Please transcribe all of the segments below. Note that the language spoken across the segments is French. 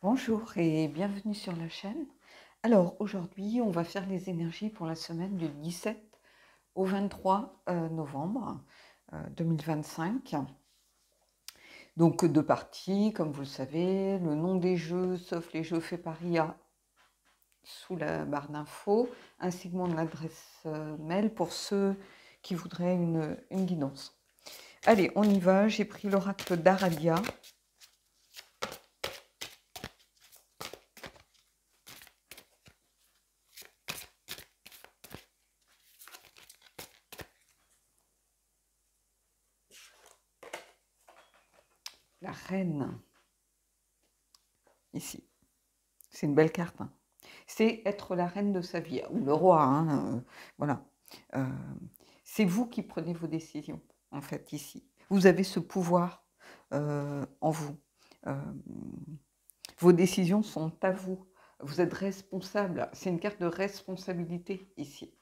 Bonjour et bienvenue sur la chaîne. Alors aujourd'hui, on va faire les énergies pour la semaine du 17 au 23 novembre 2025. Donc deux parties, comme vous le savez, le nom des jeux, sauf les jeux faits par IA, sous la barre d'infos, ainsi que mon adresse mail pour ceux qui voudraient une guidance. Allez, on y va. J'ai pris l'oracle d'Aradia. La reine, ici. C'est une belle carte, hein. C'est être la reine de sa vie, ou le roi, hein, voilà. Euh, c'est vous qui prenez vos décisions, en fait, ici. Vous avez ce pouvoir en vous. Euh, vos décisions sont à vous. Vous êtes responsable. C'est une carte de responsabilité, ici.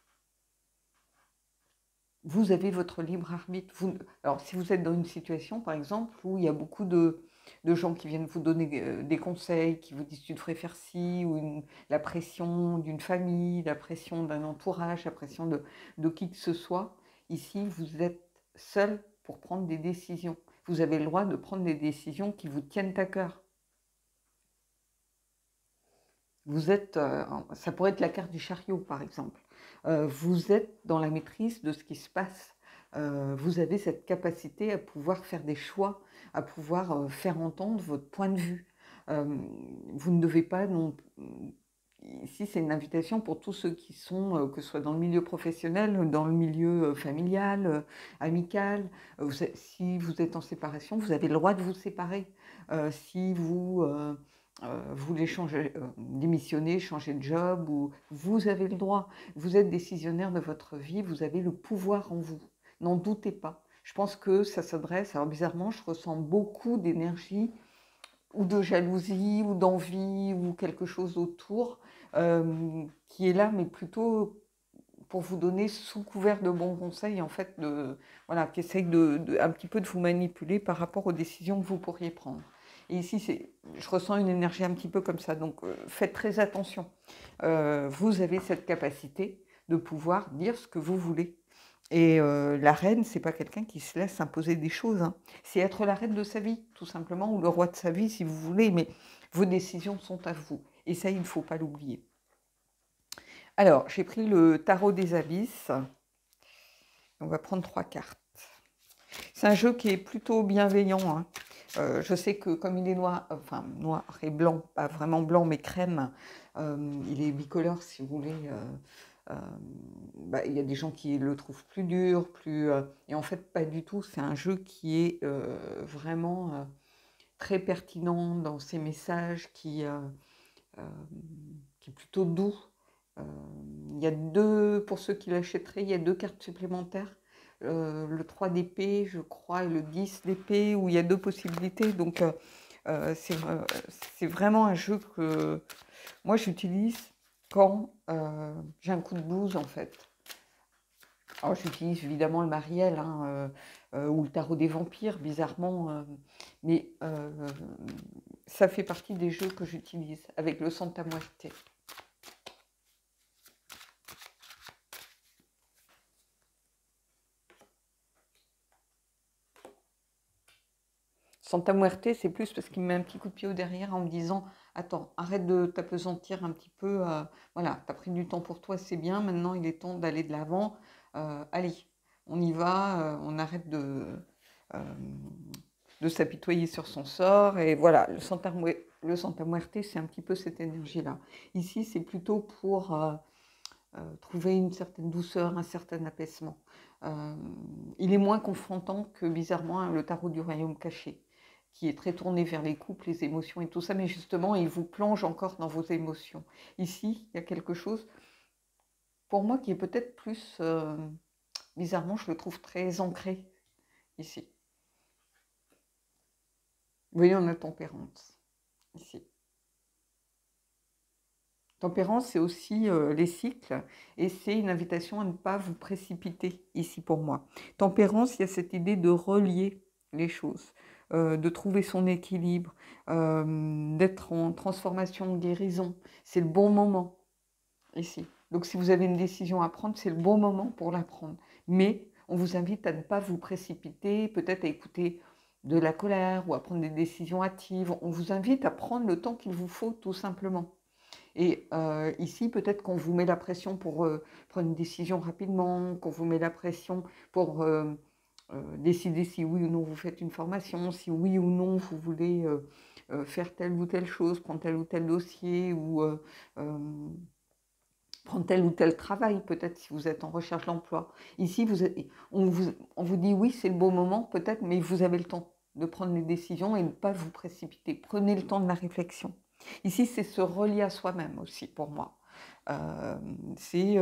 Vous avez votre libre arbitre. Alors, si vous êtes dans une situation, par exemple, où il y a beaucoup de gens qui viennent vous donner des conseils, qui vous disent tu devrais faire ci, ou la pression d'une famille, la pression d'un entourage, la pression de qui que ce soit, ici, vous êtes seul pour prendre des décisions. Vous avez le droit de prendre des décisions qui vous tiennent à cœur. Vous êtes, ça pourrait être la carte du chariot, par exemple. Vous êtes dans la maîtrise de ce qui se passe. Vous avez cette capacité à pouvoir faire des choix, à pouvoir faire entendre votre point de vue. Vous ne devez pas non. Ici, c'est une invitation pour tous ceux qui sont, que ce soit dans le milieu professionnel, dans le milieu familial, amical. Si vous êtes en séparation, vous avez le droit de vous séparer. Si vous voulez changer, démissionner, changer de job, ou vous avez le droit. Vous êtes décisionnaire de votre vie, vous avez le pouvoir en vous. N'en doutez pas. Je pense que ça s'adresse, alors bizarrement, je ressens beaucoup d'énergie ou de jalousie ou d'envie ou quelque chose autour qui est là, mais plutôt pour vous donner sous couvert de bons conseils, en fait, voilà, qui essaye un petit peu de vous manipuler par rapport aux décisions que vous pourriez prendre. Et ici, je ressens une énergie un petit peu comme ça, donc faites très attention. Vous avez cette capacité de pouvoir dire ce que vous voulez. Et la reine, c'est pas quelqu'un qui se laisse imposer des choses, hein. C'est être la reine de sa vie, tout simplement, ou le roi de sa vie, si vous voulez, mais vos décisions sont à vous. Et ça, il ne faut pas l'oublier. Alors, j'ai pris le tarot des abysses. On va prendre 3 cartes. C'est un jeu qui est plutôt bienveillant, hein. Je sais que comme il est noir, enfin noir et blanc, pas vraiment blanc, mais crème, il est bicolore, si vous voulez. Il y a des gens qui le trouvent plus dur, et en fait, pas du tout. C'est un jeu qui est vraiment très pertinent dans ses messages, qui est plutôt doux. Il y a pour ceux qui l'achèteraient, il y a 2 cartes supplémentaires. Le 3 d'épée, je crois, et le 10 d'épée, où il y a 2 possibilités. Donc, c'est vraiment un jeu que moi j'utilise quand j'ai un coup de blues, en fait. Alors, j'utilise évidemment le Mariel, hein, ou le tarot des vampires, bizarrement, mais ça fait partie des jeux que j'utilise avec le Santa Muerte. Santa Muerte, c'est plus parce qu'il me met un petit coup de pied au derrière en me disant « Attends, arrête de t'apesantir un petit peu. Voilà, tu as pris du temps pour toi, c'est bien. Maintenant, il est temps d'aller de l'avant. Allez, on y va. On arrête de s'apitoyer sur son sort. » Et voilà, le Santa Muerte, c'est un petit peu cette énergie-là. Ici, c'est plutôt pour trouver une certaine douceur, un certain apaisement. Il est moins confrontant que, bizarrement, le tarot du royaume caché, qui est très tourné vers les couples, les émotions et tout ça, mais justement, il vous plonge encore dans vos émotions. Ici, il y a quelque chose, pour moi, qui est peut-être plus, bizarrement, je le trouve très ancré, ici. Vous voyez, on a tempérance, ici. Tempérance, c'est aussi les cycles, et c'est une invitation à ne pas vous précipiter, ici, pour moi. Tempérance, il y a cette idée de relier les choses. de trouver son équilibre, d'être en transformation, guérison. C'est le bon moment ici. Donc si vous avez une décision à prendre, c'est le bon moment pour la prendre. Mais on vous invite à ne pas vous précipiter, peut-être à écouter de la colère ou à prendre des décisions hâtives. On vous invite à prendre le temps qu'il vous faut tout simplement. Et ici, peut-être qu'on vous met la pression pour prendre une décision rapidement, qu'on vous met la pression pour décider si oui ou non vous faites une formation, si oui ou non vous voulez faire telle ou telle chose, prendre tel ou tel dossier ou prendre tel ou tel travail, peut-être si vous êtes en recherche d'emploi. Ici, on vous dit oui, c'est le bon moment, peut-être, mais vous avez le temps de prendre les décisions et ne pas vous précipiter. Prenez le temps de la réflexion. Ici, c'est se relier à soi-même aussi, pour moi. C'est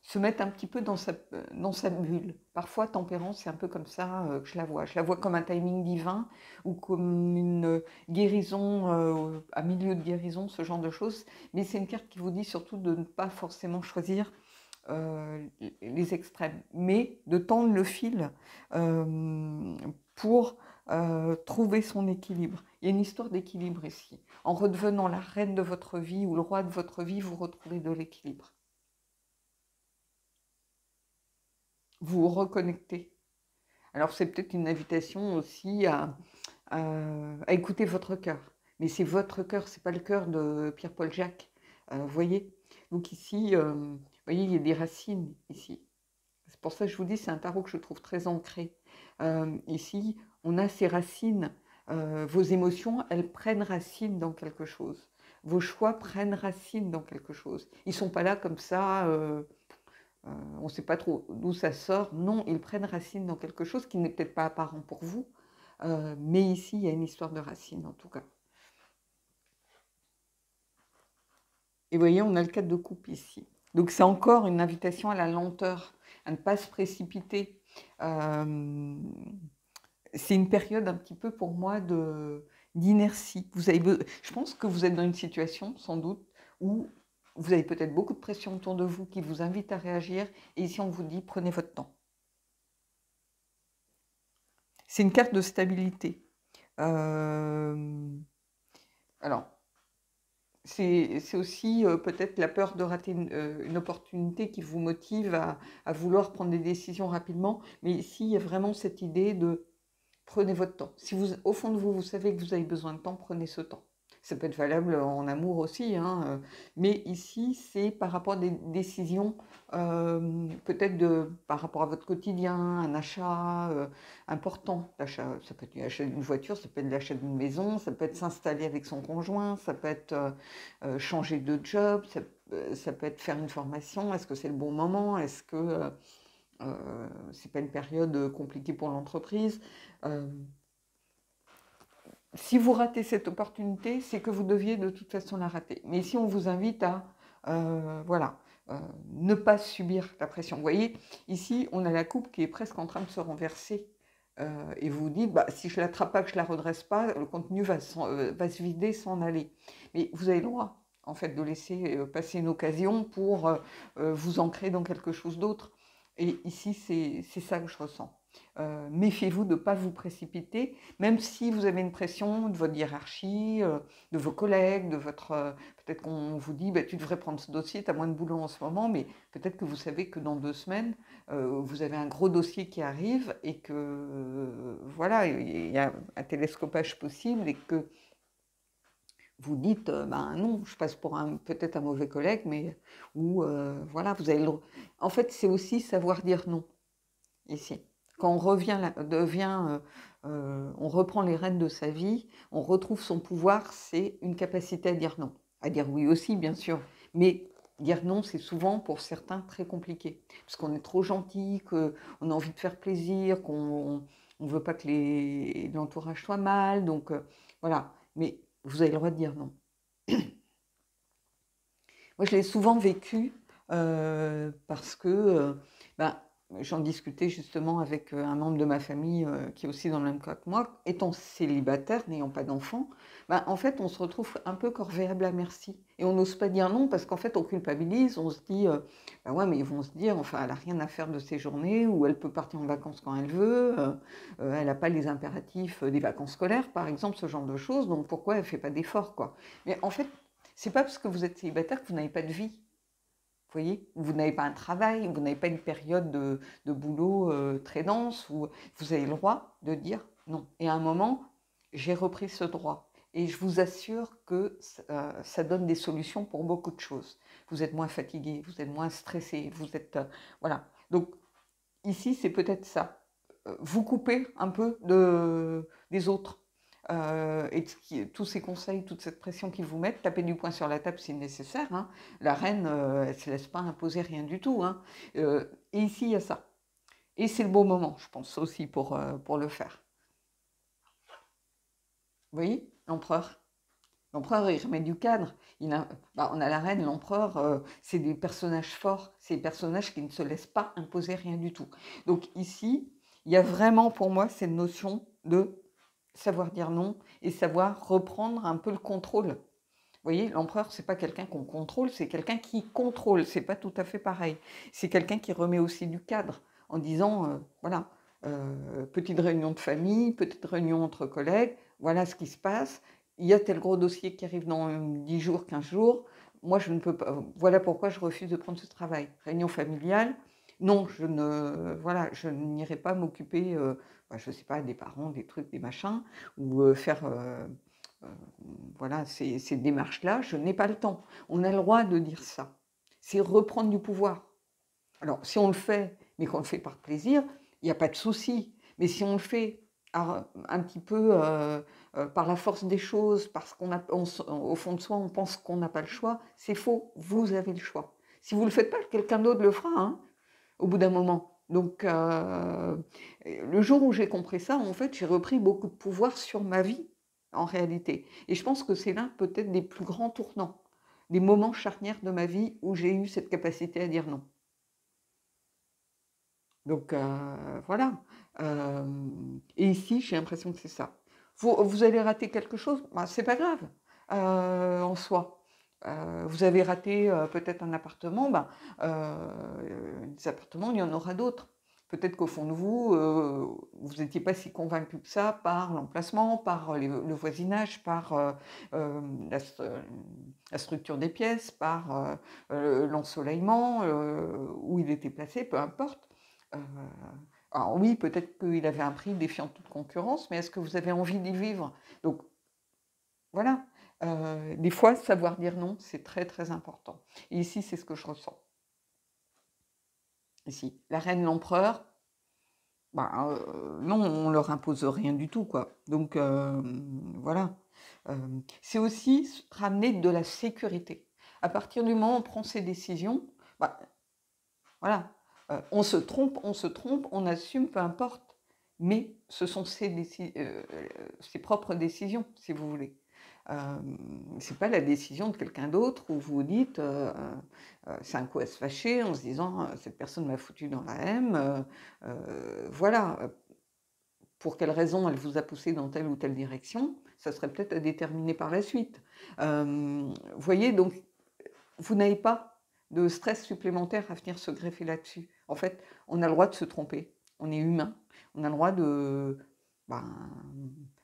se mettre un petit peu dans sa bulle. Parfois, tempérance, c'est un peu comme ça que je la vois. Je la vois comme un timing divin ou comme une guérison, à milieu de guérison, ce genre de choses. Mais c'est une carte qui vous dit surtout de ne pas forcément choisir les extrêmes, mais de tendre le fil pour trouver son équilibre. Il y a une histoire d'équilibre ici. En redevenant la reine de votre vie ou le roi de votre vie, vous retrouvez de l'équilibre. Vous vous reconnectez. Alors c'est peut-être une invitation aussi à écouter votre cœur. Mais c'est votre cœur, c'est pas le cœur de Pierre-Paul Jacques. Vous voyez? Donc ici, vous voyez, il y a des racines ici. C'est pour ça que je vous dis, c'est un tarot que je trouve très ancré. Ici, on a ces racines. Vos émotions, elles prennent racine dans quelque chose. Vos choix prennent racine dans quelque chose. Ils ne sont pas là comme ça, on ne sait pas trop d'où ça sort. Non, ils prennent racine dans quelque chose qui n'est peut-être pas apparent pour vous. Mais ici, il y a une histoire de racine en tout cas. Et vous voyez, on a le 4 de coupe ici. Donc c'est encore une invitation à la lenteur, à ne pas se précipiter. C'est une période un petit peu pour moi d'inertie. Je pense que vous êtes dans une situation, sans doute, où vous avez peut-être beaucoup de pression autour de vous qui vous invite à réagir. Et ici, on vous dit, prenez votre temps. C'est une carte de stabilité. Alors, c'est aussi peut-être la peur de rater une opportunité qui vous motive à vouloir prendre des décisions rapidement. Mais ici, il y a vraiment cette idée de prenez votre temps. Si vous, au fond de vous, vous savez que vous avez besoin de temps, prenez ce temps. Ça peut être valable en amour aussi, hein, mais ici, c'est par rapport à des décisions, peut-être par rapport à votre quotidien, un achat important. L'achat, ça peut être l'achat d'une voiture, ça peut être l'achat d'une maison, ça peut être s'installer avec son conjoint, ça peut être changer de job, ça peut être faire une formation. Est-ce que c'est le bon moment? Est-ce que c'est pas une période compliquée pour l'entreprise? Si vous ratez cette opportunité, c'est que vous deviez de toute façon la rater. Mais ici, on vous invite à voilà, ne pas subir la pression. Vous voyez, ici, on a la coupe qui est presque en train de se renverser. Et vous vous dites, bah, si je ne l'attrape pas, que je ne la redresse pas, le contenu va se vider, s'en aller. Mais vous avez le droit, en fait, de laisser passer une occasion pour vous ancrer dans quelque chose d'autre. Et ici, c'est ça que je ressens. Méfiez-vous de ne pas vous précipiter, même si vous avez une pression de votre hiérarchie, de vos collègues, de votre... peut-être qu'on vous dit, bah, tu devrais prendre ce dossier, tu as moins de boulot en ce moment, mais peut-être que vous savez que dans 2 semaines, vous avez un gros dossier qui arrive et que, voilà, il y a un télescopage possible et que vous dites, ben non, je passe pour peut-être un mauvais collègue, mais... Ou, voilà, vous avez le... En fait, c'est aussi savoir dire non, ici. Quand on on reprend les rênes de sa vie, on retrouve son pouvoir, c'est une capacité à dire non. À dire oui aussi, bien sûr, mais dire non, c'est souvent pour certains très compliqué. Parce qu'on est trop gentil, qu'on a envie de faire plaisir, qu'on ne veut pas que l'entourage soit mal, donc voilà. Mais vous avez le droit de dire non. Moi, je l'ai souvent vécu parce que ben, j'en discutais justement avec un membre de ma famille qui est aussi dans le même cas que moi, étant célibataire, n'ayant pas d'enfant, ben, en fait, on se retrouve un peu corvéable à merci. Et on n'ose pas dire non parce qu'en fait, on culpabilise, on se dit, ben ouais, mais ils vont se dire, enfin, elle n'a rien à faire de ses journées, ou elle peut partir en vacances quand elle veut, elle n'a pas les impératifs des vacances scolaires, par exemple, ce genre de choses, donc pourquoi elle ne fait pas d'efforts, quoi. Mais en fait, c'est pas parce que vous êtes célibataire que vous n'avez pas de vie. Vous voyez, vous n'avez pas un travail, vous n'avez pas une période de boulot très dense, où vous avez le droit de dire non. Et à un moment, j'ai repris ce droit. Et je vous assure que ça donne des solutions pour beaucoup de choses. Vous êtes moins fatigué, vous êtes moins stressé, vous êtes... voilà. Donc, ici, c'est peut-être ça. Vous coupez un peu des autres. Et tous ces conseils, toute cette pression qu'ils vous mettent, taper du poing sur la table si nécessaire. Hein. La reine, elle ne se laisse pas imposer rien du tout. Hein. Et ici, il y a ça. Et c'est le bon moment, je pense aussi, pour le faire. Vous voyez, l'empereur. L'empereur, il remet du cadre. On a la reine, l'empereur, c'est des personnages forts, c'est des personnages qui ne se laissent pas imposer rien du tout. Donc ici, il y a vraiment pour moi cette notion de savoir dire non et savoir reprendre un peu le contrôle. Vous voyez, l'empereur, c'est pas quelqu'un qu'on contrôle, c'est quelqu'un qui contrôle. C'est pas tout à fait pareil. C'est quelqu'un qui remet aussi du cadre en disant, voilà, petite réunion de famille, petite réunion entre collègues, voilà ce qui se passe. Il y a tel gros dossier qui arrive dans 10 jours, 15 jours. Moi, je ne peux pas. Voilà pourquoi je refuse de prendre ce travail. Réunion familiale, non, voilà, je n'irai pas m'occuper, je ne sais pas, des parents, des trucs, des machins, ou faire euh, voilà, ces démarches-là, je n'ai pas le temps. On a le droit de dire ça. C'est reprendre du pouvoir. Alors, si on le fait, mais qu'on le fait par plaisir, il n'y a pas de souci. Mais si on le fait un petit peu par la force des choses, parce au fond de soi, on pense qu'on n'a pas le choix, c'est faux. Vous avez le choix. Si vous ne le faites pas, quelqu'un d'autre le fera, hein, au bout d'un moment. Donc, le jour où j'ai compris ça, en fait, j'ai repris beaucoup de pouvoir sur ma vie, en réalité. Et je pense que c'est l'un peut-être des plus grands tournants, des moments charnières de ma vie où j'ai eu cette capacité à dire non. Donc, voilà. Et ici, j'ai l'impression que c'est ça. Vous allez rater quelque chose, bah, c'est pas grave en soi. Vous avez raté peut-être un appartement, bah, des appartements, il y en aura d'autres. Peut-être qu'au fond de vous, vous n'étiez pas si convaincu que ça par l'emplacement, par le voisinage, par euh, la, la structure des pièces, par l'ensoleillement, où il était placé, peu importe. Euh, alors oui, peut-être qu'il avait un prix défiant toute concurrence, mais est-ce que vous avez envie d'y vivre? Donc voilà, des fois, savoir dire non, c'est très très important. Et ici, c'est ce que je ressens. Ici, la reine, l'empereur, non, on leur impose rien du tout, quoi. Donc voilà. C'est aussi ramener de la sécurité. À partir du moment où on prend ses décisions, bah, voilà, on se trompe, on assume, peu importe. Mais ce sont ses propres décisions, si vous voulez. C'est pas la décision de quelqu'un d'autre où vous vous dites, c'est un coup à se fâcher en se disant, cette personne m'a foutu dans la M. Voilà, pour quelle raison elle vous a poussé dans telle ou telle direction, ça serait peut-être à déterminer par la suite. Vous voyez, donc vous n'avez pas de stress supplémentaire à venir se greffer là-dessus. En fait, on a le droit de se tromper. On est humain. On a le droit ben,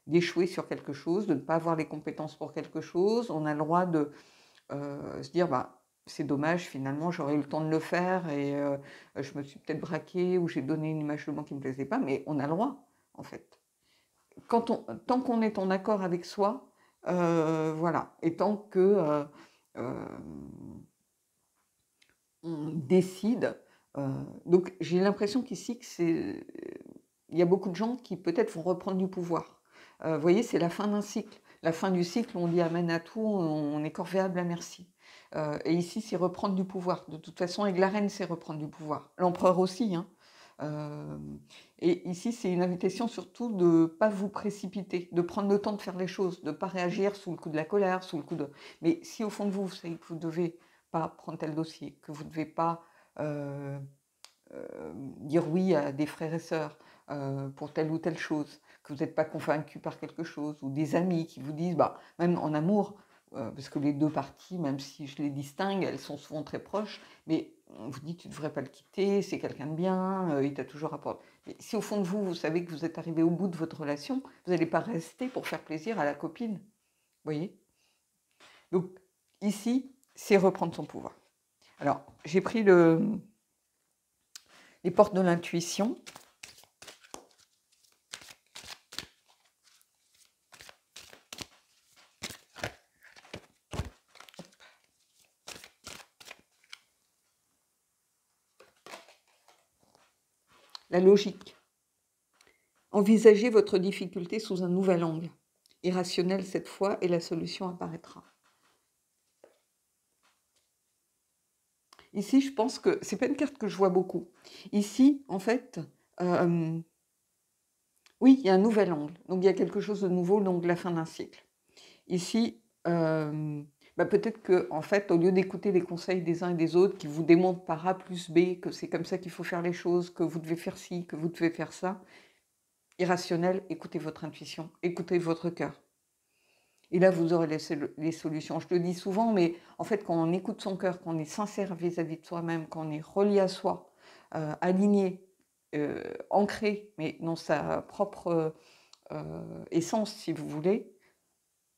d'échouer sur quelque chose, de ne pas avoir les compétences pour quelque chose. On a le droit de se dire, c'est dommage, finalement, j'aurais eu le temps de le faire et je me suis peut-être braquée ou j'ai donné une image de moi qui ne me plaisait pas, mais on a le droit, en fait. Tant qu'on est en accord avec soi, voilà, et tant que euh, on décide. Donc j'ai l'impression qu'ici, il y a beaucoup de gens qui peut-être vont reprendre du pouvoir. Vous voyez, c'est la fin d'un cycle. La fin du cycle, on dit amène à tout, on est corvéable à merci. Et ici, c'est reprendre du pouvoir. De toute façon, avec la reine, c'est reprendre du pouvoir. L'empereur aussi. Hein. Et ici, c'est une invitation surtout de ne pas vous précipiter, de prendre le temps de faire les choses, de ne pas réagir sous le coup de la colère, sous le coup de... Mais si au fond de vous, vous savez que vous devez pas prendre tel dossier, que vous ne devez pas dire oui à des frères et sœurs pour telle ou telle chose, que vous n'êtes pas convaincu par quelque chose, ou des amis qui vous disent, bah, même en amour, parce que les deux parties, même si je les distingue, elles sont souvent très proches, mais on vous dit tu ne devrais pas le quitter, c'est quelqu'un de bien, il t'a toujours apporté. Mais si au fond de vous, vous savez que vous êtes arrivé au bout de votre relation, vous n'allez pas rester pour faire plaisir à la copine. Vous voyez? Donc ici, c'est reprendre son pouvoir. Alors, j'ai pris les portes de l'intuition. La logique. Envisagez votre difficulté sous un nouvel angle. Irrationnel cette fois, et la solution apparaîtra. Ici, je pense que c'est pas une carte que je vois beaucoup. Ici, en fait, oui, il y a un nouvel angle. Donc, il y a quelque chose de nouveau, donc la fin d'un cycle. Ici, bah, peut-être que, en fait, au lieu d'écouter les conseils des uns et des autres qui vous démontrent par A plus B que c'est comme ça qu'il faut faire les choses, que vous devez faire ci, que vous devez faire ça, irrationnel, écoutez votre intuition, écoutez votre cœur. Et là, vous aurez les solutions. Je le dis souvent, mais en fait, quand on écoute son cœur, quand on est sincère vis-à-vis de soi-même, quand on est relié à soi, aligné, ancré, mais dans sa propre essence, si vous voulez,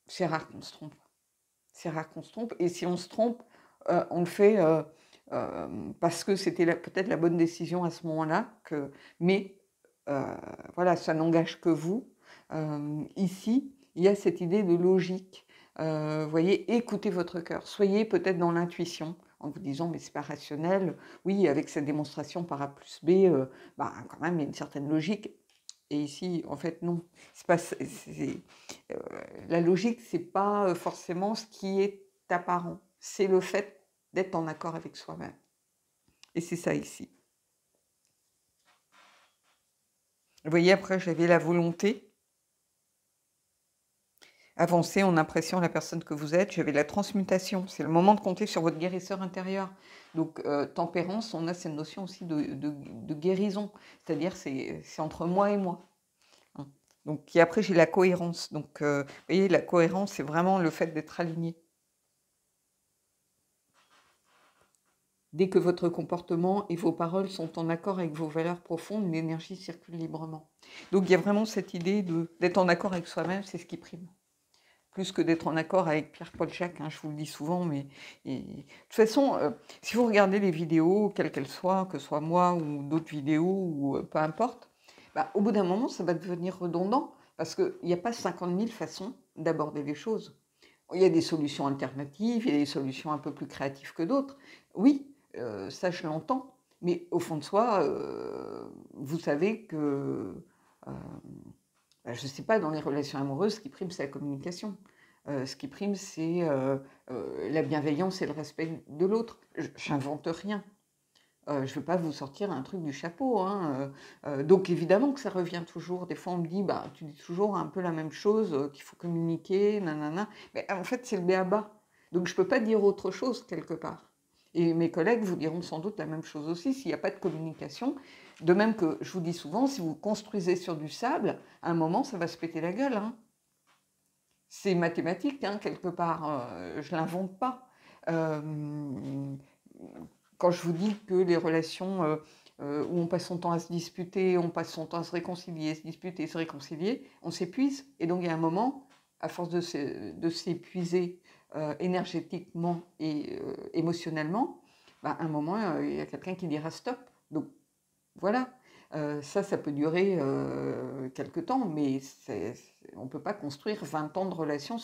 c'est rare qu'on se trompe. C'est rare qu'on se trompe. Et si on se trompe, on le fait parce que c'était peut-être la bonne décision à ce moment-là. Mais voilà, ça n'engage que vous. Ici, il y a cette idée de logique. Vous voyez, écoutez votre cœur. Soyez peut-être dans l'intuition en vous disant, mais c'est pas rationnel. Oui, avec cette démonstration par A plus B, bah, quand même, il y a une certaine logique. Et ici, en fait, non. La logique, c'est pas forcément ce qui est apparent. C'est le fait d'être en accord avec soi-même. Et c'est ça ici. Vous voyez, après, j'avais la volonté. Avancer en impression la personne que vous êtes. J'avais la transmutation. C'est le moment de compter sur votre guérisseur intérieur. Donc, tempérance, on a cette notion aussi de guérison. C'est-à-dire, c'est entre moi et moi. Hein. Donc, et après, j'ai la cohérence. Donc, vous voyez, la cohérence, c'est vraiment le fait d'être aligné. Dès que votre comportement et vos paroles sont en accord avec vos valeurs profondes, l'énergie circule librement. Donc il y a vraiment cette idée d'être en accord avec soi-même, c'est ce qui prime. Plus que d'être en accord avec Pierre-Paul Jacques, hein, je vous le dis souvent, mais de toute façon, si vous regardez les vidéos, quelles qu'elles soient, que ce soit moi ou d'autres vidéos, ou peu importe, bah, au bout d'un moment, ça va devenir redondant, parce qu'il n'y a pas 50 000 façons d'aborder les choses. Il y a des solutions alternatives, il y a des solutions un peu plus créatives que d'autres. Oui, ça je l'entends, mais au fond de soi, vous savez que, bah, je ne sais pas, dans les relations amoureuses, ce qui prime, c'est la communication. Ce qui prime, c'est la bienveillance et le respect de l'autre. J'invente rien. Je ne vais pas vous sortir un truc du chapeau. Hein. Donc évidemment que ça revient toujours. Des fois, on me dit, bah, tu dis toujours un peu la même chose, qu'il faut communiquer, nanana. Mais en fait, c'est le b.a.-ba. Donc je ne peux pas dire autre chose quelque part. Et mes collègues vous diront sans doute la même chose aussi s'il n'y a pas de communication. De même que je vous dis souvent, si vous construisez sur du sable, à un moment, ça va se péter la gueule. Hein. C'est mathématique, hein, quelque part. Je ne l'invente pas. Quand je vous dis que les relations où on passe son temps à se disputer, on passe son temps à se réconcilier, se disputer, se réconcilier, on s'épuise. Et donc, il y a un moment, à force de s'épuiser énergétiquement et émotionnellement, bah, à un moment, il y a quelqu'un qui dira stop. Donc, voilà. Ça peut durer quelque temps, mais on ne peut pas construire 20 ans de relations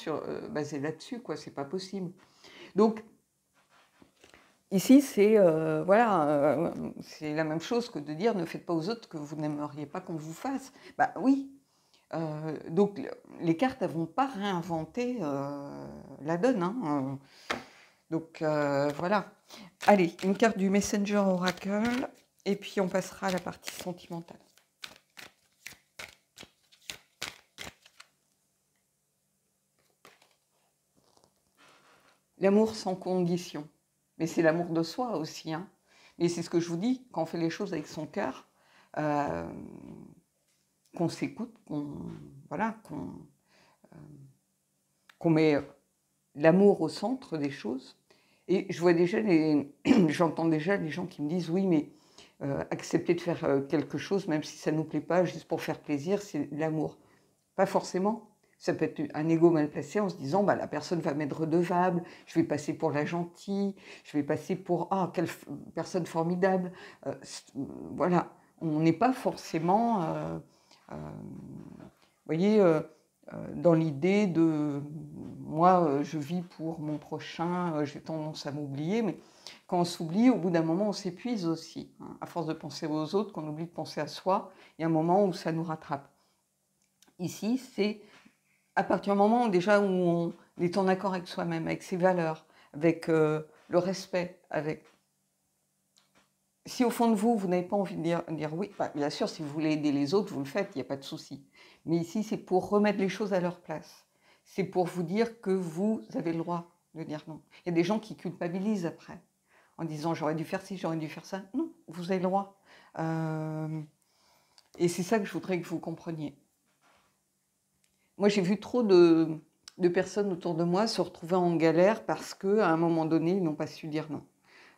basées là-dessus, quoi. C'est pas possible. Donc, ici, c'est voilà, c'est la même chose que de dire ne faites pas aux autres ce que vous n'aimeriez pas qu'on vous fasse. Bah oui. Donc les cartes elles vont pas réinventer la donne. Hein. Donc voilà. Allez, une carte du Messenger Oracle et puis on passera à la partie sentimentale. L'amour sans condition. Mais c'est l'amour de soi aussi. Hein. Et c'est ce que je vous dis, quand on fait les choses avec son cœur, euh, qu'on s'écoute, voilà, qu'on met l'amour au centre des choses. Et je vois déjà, j'entends déjà les gens qui me disent, oui, mais accepter de faire quelque chose, même si ça ne nous plaît pas, juste pour faire plaisir, c'est l'amour. Pas forcément. Ça peut être un ego mal placé en se disant, bah, la personne va m'être redevable, je vais passer pour la gentille, je vais passer pour, ah, quelle personne formidable. Voilà, on n'est pas forcément, vous voyez, dans l'idée de, moi, je vis pour mon prochain, j'ai tendance à m'oublier, mais quand on s'oublie, au bout d'un moment, on s'épuise aussi. Hein. À force de penser aux autres, qu'on oublie de penser à soi, il y a un moment où ça nous rattrape. Ici, c'est à partir du moment où, déjà où on est en accord avec soi-même, avec ses valeurs, avec le respect, avec... Si au fond de vous, vous n'avez pas envie de dire oui, bah, bien sûr, si vous voulez aider les autres, vous le faites, il n'y a pas de souci. Mais ici, c'est pour remettre les choses à leur place. C'est pour vous dire que vous avez le droit de dire non. Il y a des gens qui culpabilisent après, en disant j'aurais dû faire ci, j'aurais dû faire ça. Non, vous avez le droit. Et c'est ça que je voudrais que vous compreniez. Moi, j'ai vu trop de personnes autour de moi se retrouver en galère parce qu'à un moment donné, ils n'ont pas su dire non.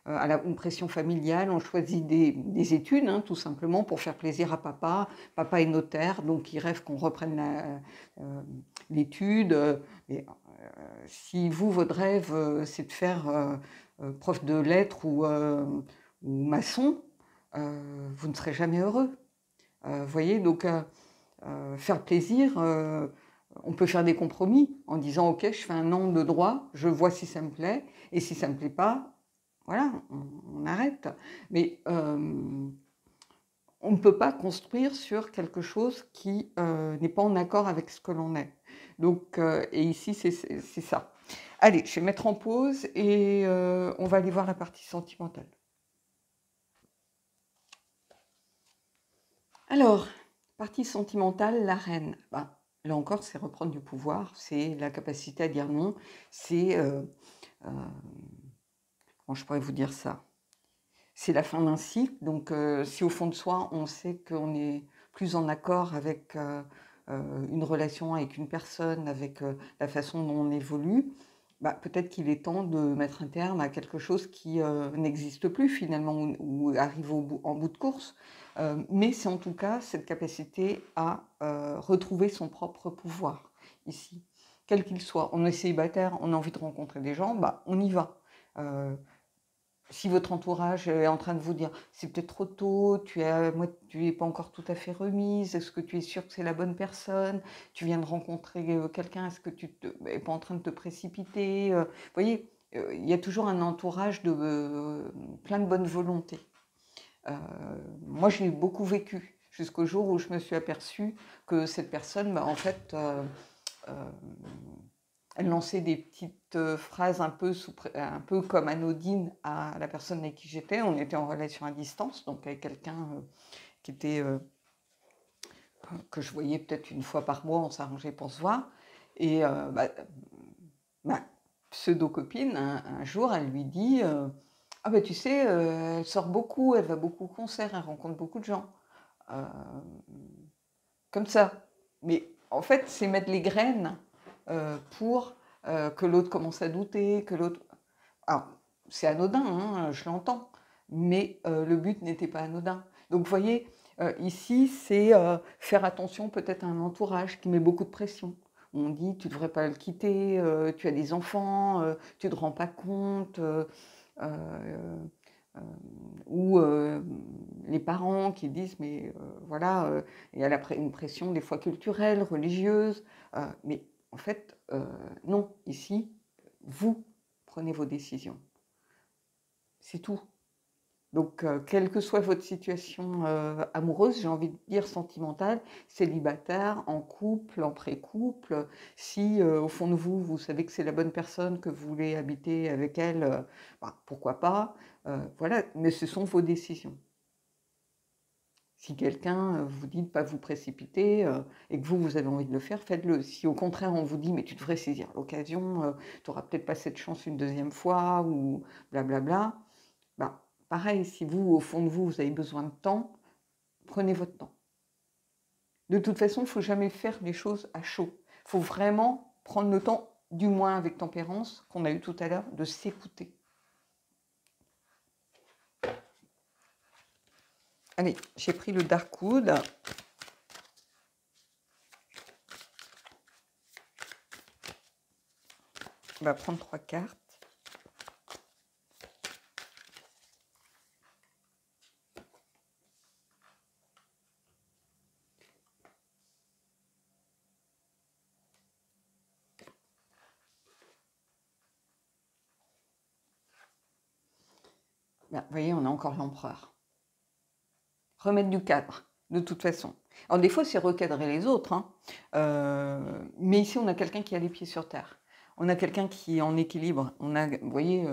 À une pression familiale, on choisit des études, hein, tout simplement, pour faire plaisir à papa. Papa est notaire, donc il rêve qu'on reprenne l'étude. Si vous, votre rêve, c'est de faire prof de lettres ou maçon, vous ne serez jamais heureux. Vous voyez, donc faire plaisir, on peut faire des compromis en disant ok, je fais un an de droit, je vois si ça me plaît, et si ça ne me plaît pas, voilà, on arrête. Mais on ne peut pas construire sur quelque chose qui n'est pas en accord avec ce que l'on est. Donc, et ici, c'est ça. Allez, je vais mettre en pause et on va aller voir la partie sentimentale. Alors, partie sentimentale, la reine. Ben, là encore, c'est reprendre du pouvoir, c'est la capacité à dire non, c'est... comment je pourrais vous dire ça? C'est la fin d'un cycle, donc si au fond de soi, on sait qu'on est plus en accord avec une relation, avec une personne, avec la façon dont on évolue, bah, peut-être qu'il est temps de mettre un terme à quelque chose qui n'existe plus finalement ou arrive en bout de course. Mais c'est en tout cas cette capacité à retrouver son propre pouvoir ici, quel qu'il soit. On est célibataire, on a envie de rencontrer des gens, bah, on y va. Si votre entourage est en train de vous dire c'est peut-être trop tôt, tu es pas encore tout à fait remise, est-ce que tu es sûre que c'est la bonne personne, tu viens de rencontrer quelqu'un, est-ce que tu n'es pas en train de te précipiter, vous voyez, il y a toujours un entourage de plein de bonne volonté. Moi, j'ai beaucoup vécu jusqu'au jour où je me suis aperçue que cette personne, bah, en fait, elle lançait des petites phrases un peu comme anodines à la personne avec qui j'étais. On était en relation à distance, donc avec quelqu'un qui était que je voyais peut-être une fois par mois, on s'arrangeait pour se voir. Et ma pseudo-copine, un jour, elle lui dit ah ben tu sais, elle sort beaucoup, elle va beaucoup au concert, elle rencontre beaucoup de gens. Euh, comme ça. Mais en fait, c'est mettre les graines pour que l'autre commence à douter, que l'autre... Alors, c'est anodin, hein, je l'entends, mais le but n'était pas anodin. Donc, vous voyez, ici, c'est faire attention peut-être à un entourage qui met beaucoup de pression. On dit, tu ne devrais pas le quitter, tu as des enfants, tu ne te rends pas compte, ou les parents qui disent, mais voilà, il y a une pression des fois culturelle, religieuse, mais en fait, non, ici, vous prenez vos décisions. C'est tout. Donc, quelle que soit votre situation amoureuse, j'ai envie de dire sentimentale, célibataire, en couple, en pré-couple, si au fond de vous, vous savez que c'est la bonne personne, que vous voulez habiter avec elle, bah, pourquoi pas, voilà, mais ce sont vos décisions. Si quelqu'un vous dit de ne pas vous précipiter et que vous avez envie de le faire, faites-le. Si au contraire on vous dit mais tu devrais saisir l'occasion, tu n'auras peut-être pas cette chance une deuxième fois ou blablabla, bah, pareil, si vous, au fond de vous, vous avez besoin de temps, prenez votre temps. De toute façon, il ne faut jamais faire les choses à chaud. Il faut vraiment prendre le temps, du moins avec tempérance, qu'on a eu tout à l'heure, de s'écouter. Allez, j'ai pris le Darkwood. On va prendre 3 cartes. Vous voyez, on a encore l'empereur. Remettre du cadre, de toute façon. Alors des fois, c'est recadrer les autres, hein. Mais ici, on a quelqu'un qui a les pieds sur terre. On a quelqu'un qui est en équilibre. On a, vous voyez,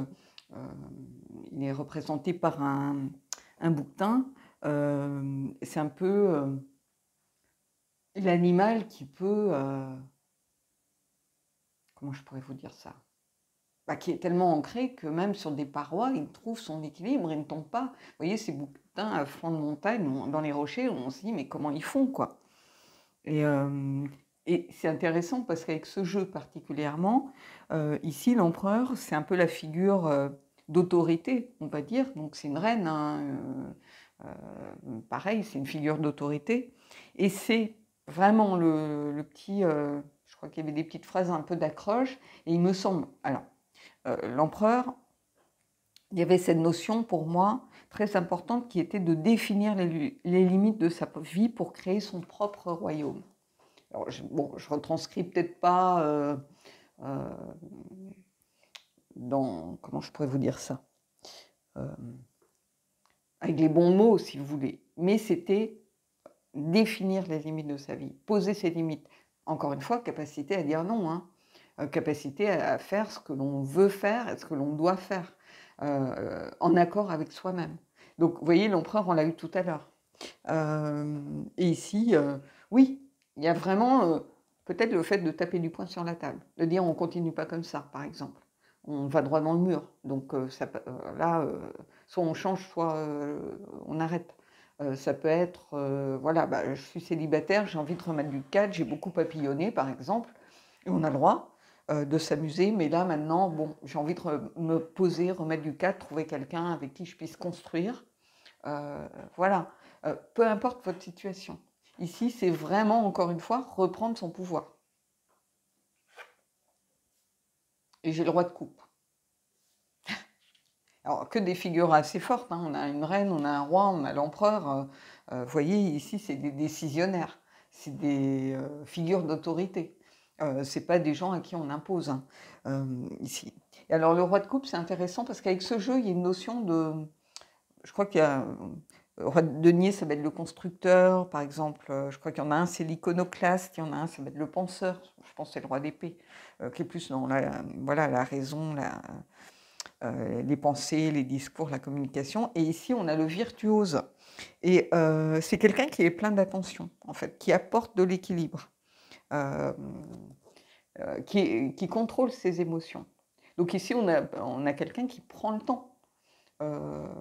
il est représenté par un bouquetin. C'est un peu l'animal qui peut... comment je pourrais vous dire ça? Qui est tellement ancré que même sur des parois, il trouve son équilibre, il ne tombe pas. Vous voyez, ces bouquetins à flanc de montagne, dans les rochers, on se dit, mais comment ils font, quoi? Et c'est intéressant parce qu'avec ce jeu particulièrement, ici, l'empereur, c'est un peu la figure d'autorité, on va dire. Donc, c'est une reine, hein, pareil, c'est une figure d'autorité. Et c'est vraiment le petit... je crois qu'il y avait des petites phrases un peu d'accroche. Et il me semble... Alors, l'empereur, il y avait cette notion pour moi très importante qui était de définir les limites de sa vie pour créer son propre royaume. Alors, je retranscris peut-être pas dans... Comment je pourrais vous dire ça avec les bons mots, si vous voulez. Mais c'était définir les limites de sa vie, poser ses limites. Encore une fois, capacité à dire non, hein. Capacité à faire ce que l'on veut faire et ce que l'on doit faire, en accord avec soi-même. Donc, vous voyez, l'empereur, on l'a eu tout à l'heure. Et ici, oui, il y a vraiment peut-être le fait de taper du poing sur la table, de dire on ne continue pas comme ça, par exemple. On va droit dans le mur. Donc là, soit on change, soit on arrête. Ça peut être, voilà, je suis célibataire, j'ai envie de remettre du cadre, j'ai beaucoup papillonné, par exemple, et on a le droit de s'amuser, mais là, maintenant, bon, j'ai envie de me poser, remettre du cadre, trouver quelqu'un avec qui je puisse construire. Voilà, peu importe votre situation. Ici, c'est vraiment, encore une fois, reprendre son pouvoir. Et j'ai le roi de coupe. Alors, que des figures assez fortes, hein. On a une reine, on a un roi, on a l'empereur. Vous voyez, ici, c'est des décisionnaires. C'est des figures d'autorité. C'est pas des gens à qui on impose, hein, ici. Et alors, le roi de coupe, c'est intéressant parce qu'avec ce jeu, il y a une notion de... Je crois qu'il y a... Le roi de denier, ça va être le constructeur, par exemple. Je crois qu'il y en a un, c'est l'iconoclaste. Il y en a un, ça va être le penseur. Je pense que c'est le roi d'épée, qui est plus dans voilà, la raison, les pensées, les discours, la communication. Et ici, on a le virtuose. Et c'est quelqu'un qui est plein d'attention, en fait, qui apporte de l'équilibre, qui contrôle ses émotions. Donc ici, on a quelqu'un qui prend le temps,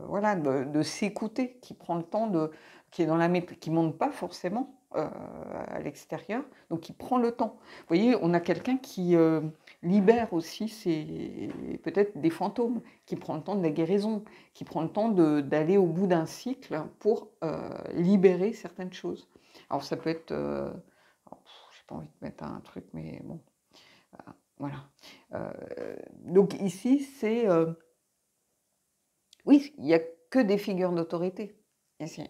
voilà, de s'écouter, qui prend le temps qui est dans qui monte pas forcément à l'extérieur, donc qui prend le temps. Vous voyez, on a quelqu'un qui libère aussi peut-être des fantômes, qui prend le temps de la guérison, qui prend le temps d'aller au bout d'un cycle pour libérer certaines choses. Alors ça peut être, j'ai pas envie de mettre un truc, mais bon, voilà. Donc ici, c'est oui, il n'y a que des figures d'autorité ici.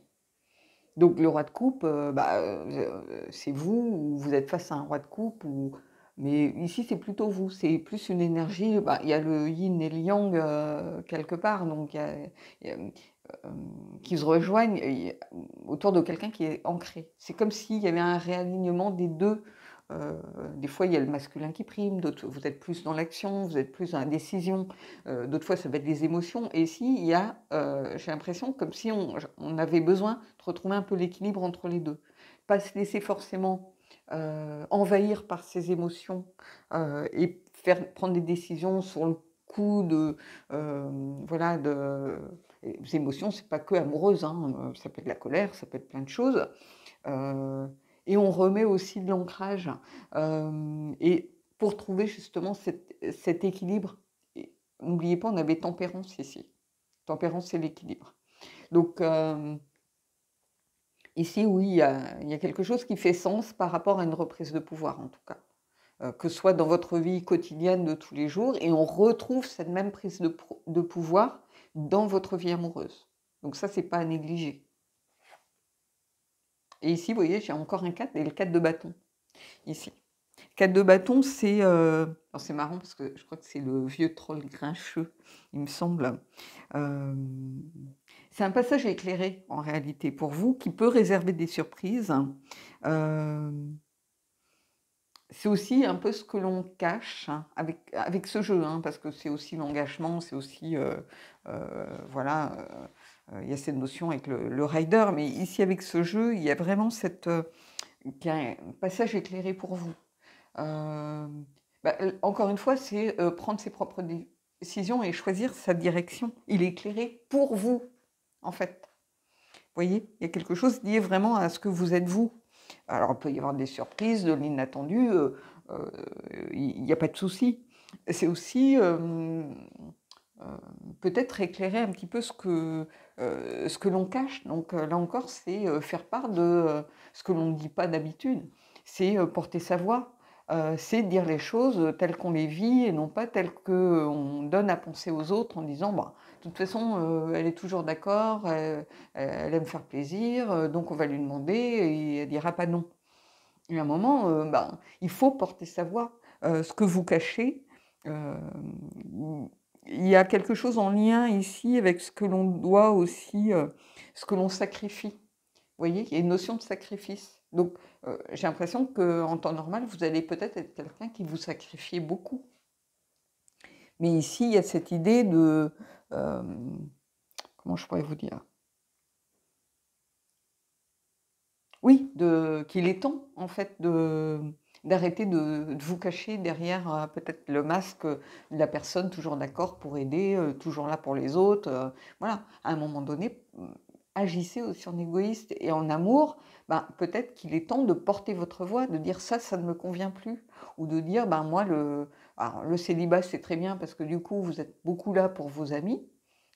Donc le roi de coupe, c'est vous, ou vous êtes face à un roi de coupe, mais ici c'est plutôt vous, c'est plus une énergie, il y a le yin et le yang quelque part, donc qui se rejoignent autour de quelqu'un qui est ancré. C'est comme s'il y avait un réalignement des deux. Des fois, il y a le masculin qui prime, d'autres, vous êtes plus dans l'action, vous êtes plus dans la décision, d'autres fois, ça va être des émotions. Et ici, il y a, j'ai l'impression, comme si on avait besoin de retrouver un peu l'équilibre entre les deux. Pas se laisser forcément envahir par ses émotions et prendre des décisions sur le coup voilà, les émotions, c'est pas que amoureuse, hein, ça peut être la colère, ça peut être plein de choses. Et on remet aussi de l'ancrage, et pour trouver justement cet équilibre, et n'oubliez pas, on avait tempérance ici. Tempérance, c'est l'équilibre. Donc, ici, oui, il y a quelque chose qui fait sens par rapport à une reprise de pouvoir, en tout cas. Que ce soit dans votre vie quotidienne de tous les jours, et on retrouve cette même prise de pouvoir dans votre vie amoureuse. Donc ça, c'est pas à négliger. Et ici, vous voyez, j'ai encore un 4 et le 4 de bâton, ici. 4 de bâton, c'est alors c'est marrant parce que je crois que c'est le vieux troll grincheux, il me semble. C'est un passage éclairé, en réalité, pour vous, qui peut réserver des surprises. C'est aussi un peu ce que l'on cache, hein, avec ce jeu, hein, parce que c'est aussi l'engagement, c'est aussi, voilà, il y a cette notion avec le rider, mais ici, avec ce jeu, il y a vraiment qu'il y a un passage éclairé pour vous. Euh, Encore une fois, c'est prendre ses propres décisions et choisir sa direction. Il est éclairé pour vous, en fait. Vous voyez, il y a quelque chose lié vraiment à ce que vous êtes vous. Alors, il peut y avoir des surprises, de l'inattendu, il n'y a pas de souci. C'est aussi peut-être éclairer un petit peu ce que l'on cache. Donc là encore, c'est faire part de ce que l'on ne dit pas d'habitude. C'est porter sa voix. C'est dire les choses telles qu'on les vit et non pas telles qu'on donne à penser aux autres en disant bah, de toute façon, elle est toujours d'accord, elle aime faire plaisir, donc on va lui demander et elle dira pas non. Et à un moment, ben, il faut porter sa voix. Ce que vous cachez, euh, il y a quelque chose en lien ici avec ce que l'on doit aussi, ce que l'on sacrifie. Vous voyez, il y a une notion de sacrifice. Donc, j'ai l'impression qu'en temps normal, vous allez peut-être être quelqu'un qui vous sacrifie beaucoup. Mais ici, il y a cette idée de... comment je pourrais vous dire? Oui, qu'il est temps, en fait, d'arrêter de vous cacher derrière peut-être le masque de la personne toujours d'accord pour aider, toujours là pour les autres. Voilà, à un moment donné, agissez aussi en égoïste et en amour. Ben, peut-être qu'il est temps de porter votre voix, de dire ça ne me convient plus. Ou de dire, ben, moi, alors, le célibat, c'est très bien parce que du coup, vous êtes beaucoup là pour vos amis.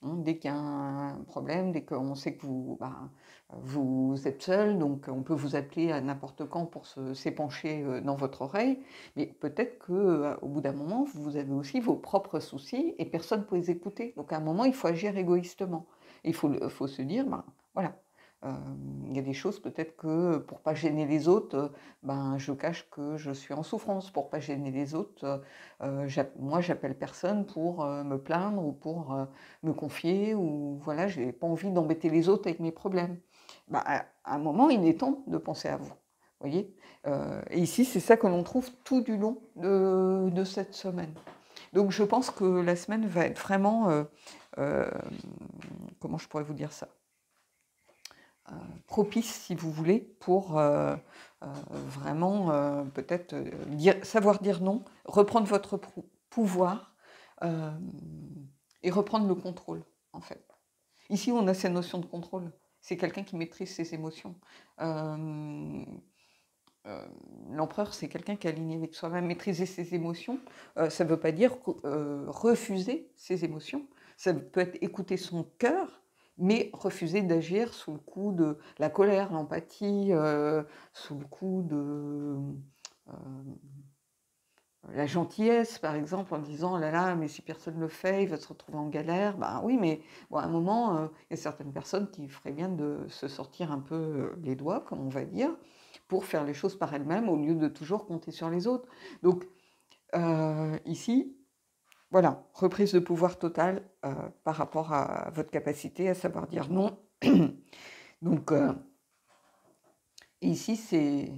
Hein, dès qu'il y a un problème, dès qu'on sait que vous êtes seul, donc on peut vous appeler à n'importe quand pour s'épancher dans votre oreille, mais peut-être qu'au bout d'un moment, vous avez aussi vos propres soucis et personne ne peut les écouter. Donc à un moment, il faut agir égoïstement. Il faut se dire, ben voilà, il y a des choses peut-être que pour pas gêner les autres, ben, je cache que je suis en souffrance. Pour pas gêner les autres, moi j'appelle personne pour me plaindre ou pour me confier, ou voilà, j'ai pas envie d'embêter les autres avec mes problèmes. Ben, à un moment, il est temps de penser à vous. Voyez, et ici, c'est ça que l'on trouve tout du long de cette semaine. Donc je pense que la semaine va être vraiment, comment je pourrais vous dire ça, propice, si vous voulez, pour vraiment peut-être savoir dire non, reprendre votre pouvoir et reprendre le contrôle, en fait. Ici, on a cette notion de contrôle. C'est quelqu'un qui maîtrise ses émotions. L'empereur, c'est quelqu'un qui est aligné avec soi-même. Maîtriser ses émotions, ça ne veut pas dire refuser ses émotions. Ça peut être écouter son cœur, mais refuser d'agir sous le coup de la colère, l'empathie, sous le coup de la gentillesse, par exemple, en disant oh là là, mais si personne ne le fait, il va se retrouver en galère. Ben oui, mais bon, à un moment, il y a certaines personnes qui feraient bien de se sortir un peu les doigts, comme on va dire, pour faire les choses par elles-mêmes au lieu de toujours compter sur les autres. Donc, ici, voilà, reprise de pouvoir totale par rapport à votre capacité à savoir dire non. Donc, ici, c'est,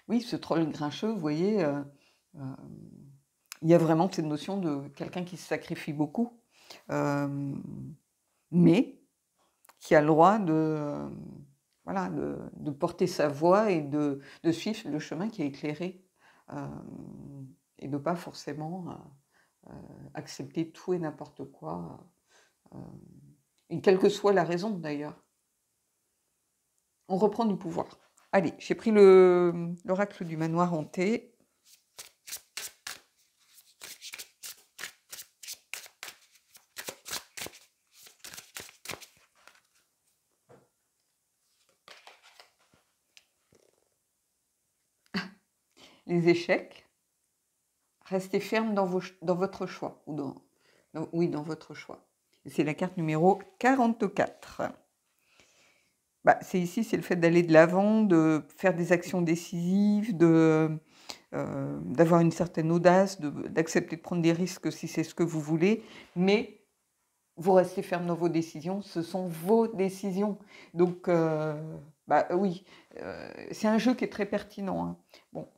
oui, ce troll grincheux, vous voyez, il y a vraiment cette notion de quelqu'un qui se sacrifie beaucoup, mais qui a le droit voilà, de porter sa voix et de suivre le chemin qui est éclairé, et de ne pas forcément accepter tout et n'importe quoi. Et quelle que soit la raison, d'ailleurs. On reprend du pouvoir. Allez, j'ai pris l'oracle du manoir hanté. Les échecs. Restez ferme dans votre choix. Ou oui, dans votre choix. C'est la carte numéro 44. Bah, c'est le fait d'aller de l'avant, de faire des actions décisives, d'avoir une certaine audace, d'accepter de prendre des risques si c'est ce que vous voulez, mais vous restez ferme dans vos décisions, ce sont vos décisions. Donc, bah oui, c'est un jeu qui est très pertinent, hein. Bon,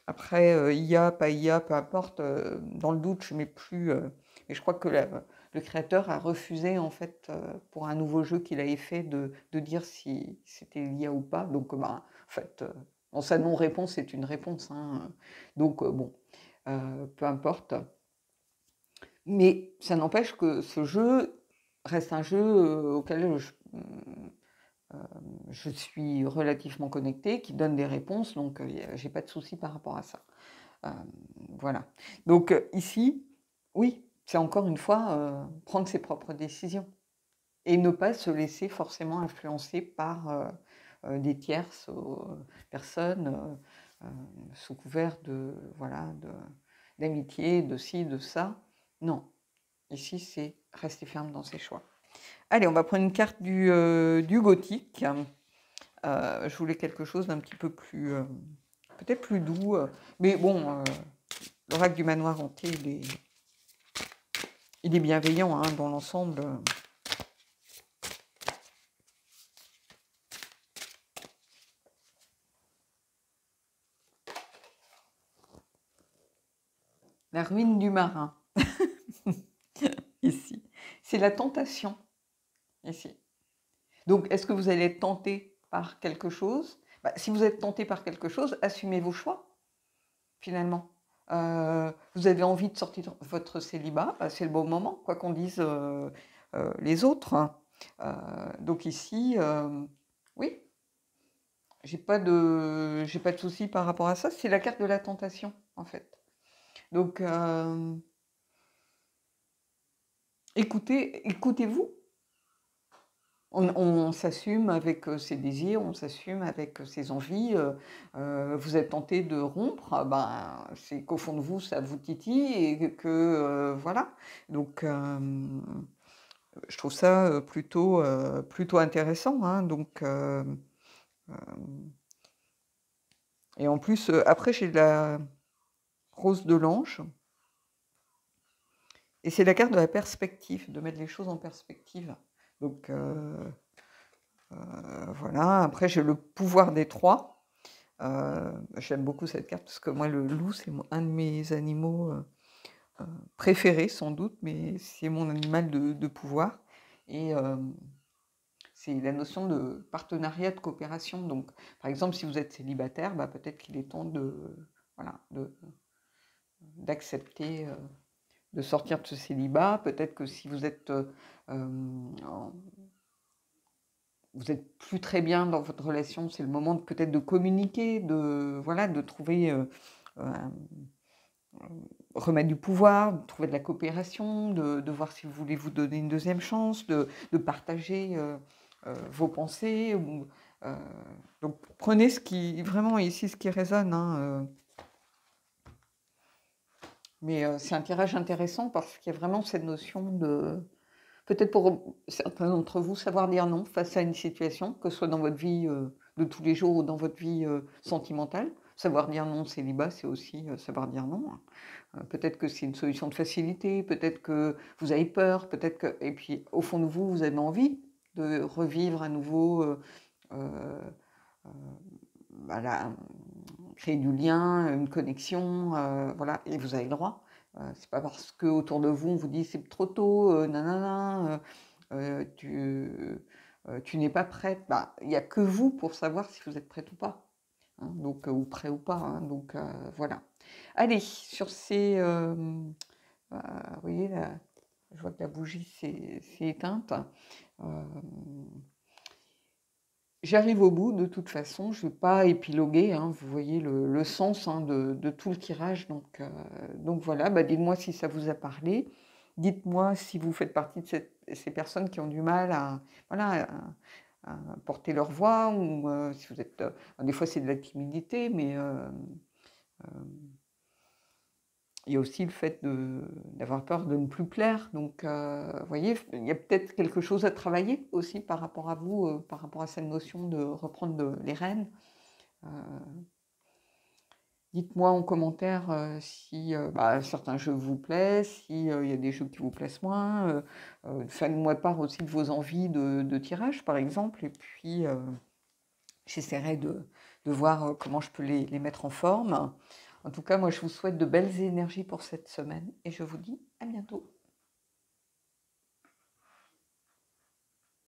après, IA, pas IA, peu importe, dans le doute, je mets plus. Mais je crois que le créateur a refusé, en fait, pour un nouveau jeu qu'il avait fait, de dire si c'était l'IA ou pas. Donc, bah, en fait, sa non-réponse est une réponse, hein. Donc, bon, peu importe. Mais ça n'empêche que ce jeu reste un jeu auquel je suis relativement connectée, qui donne des réponses, donc j'ai pas de souci par rapport à ça. Voilà. Donc ici, oui, c'est encore une fois prendre ses propres décisions et ne pas se laisser forcément influencer par des tierces personnes sous couvert de voilà d'amitié, de ci, de ça. Non, ici c'est rester ferme dans ses choix. Allez, on va prendre une carte du gothique. Je voulais quelque chose d'un petit peu plus, peut-être plus doux, mais bon, l'oracle du manoir hanté, il est bienveillant, hein, dans l'ensemble. La ruine du marin, ici. C'est la tentation, ici. Donc, est-ce que vous allez être tenté par quelque chose? Bah, si vous êtes tenté par quelque chose, assumez vos choix, finalement. Vous avez envie de sortir de votre célibat, bah, c'est le bon moment, quoi qu'on dise les autres, hein. Donc ici, oui, j'ai pas de souci par rapport à ça. C'est la carte de la tentation, en fait. Donc, écoutez-vous. On s'assume avec ses désirs, on s'assume avec ses envies. Vous êtes tenté de rompre, ben, c'est qu'au fond de vous, ça vous titille et que voilà. Donc, je trouve ça plutôt intéressant, hein. Donc, et en plus, après, j'ai la rose de l'ange. Et c'est la carte de la perspective, de mettre les choses en perspective. Donc, voilà. Après, j'ai le pouvoir des trois. J'aime beaucoup cette carte parce que moi, le loup, c'est un de mes animaux préférés, sans doute, mais c'est mon animal de pouvoir. Et c'est la notion de partenariat, de coopération. Donc, par exemple, si vous êtes célibataire, bah, peut-être qu'il est temps voilà, d'accepter de sortir de ce célibat. Peut-être que si vous êtes vous êtes plus très bien dans votre relation, c'est le moment peut-être de communiquer, voilà, de trouver, remettre du pouvoir, de trouver de la coopération, de voir si vous voulez vous donner une deuxième chance, de partager vos pensées. Donc prenez ce qui, vraiment ici, ce qui résonne, hein. Mais c'est un tirage intéressant parce qu'il y a vraiment cette notion de... Peut-être pour certains d'entre vous, savoir dire non face à une situation, que ce soit dans votre vie de tous les jours ou dans votre vie sentimentale. Savoir dire non, célibat, c'est aussi savoir dire non, hein. Peut-être que c'est une solution de facilité, peut-être que vous avez peur, peut-être que... Et puis, au fond de vous, vous avez envie de revivre à nouveau, voilà, créer du lien, une connexion, voilà, et vous avez le droit. C'est pas parce que autour de vous on vous dit c'est trop tôt, nanana, tu n'es pas prête. Bah, il n'y a que vous pour savoir si vous êtes prête ou pas, hein, donc ou prêt ou pas, hein, donc voilà. Allez, sur ces, vous voyez là, Je vois que la bougie s'est éteinte. Euh, J'arrive au bout de toute façon, je ne vais pas épiloguer, hein, vous voyez le sens hein, de tout le tirage. Donc voilà, bah, dites-moi si ça vous a parlé. Dites-moi si vous faites partie de ces personnes qui ont du mal à, voilà, à porter leur voix, ou si vous êtes... des fois c'est de la timidité, mais il y a aussi le fait d'avoir peur de ne plus plaire. Donc, vous voyez, il y a peut-être quelque chose à travailler aussi par rapport à vous, par rapport à cette notion de reprendre les rênes. Euh, Dites-moi en commentaire si bah, certains jeux vous plaisent, s'il y a des jeux qui vous plaisent moins. Faites-moi part aussi de vos envies de tirage, par exemple. Et puis, j'essaierai de voir comment je peux les mettre en forme. En tout cas, moi, je vous souhaite de belles énergies pour cette semaine et je vous dis à bientôt.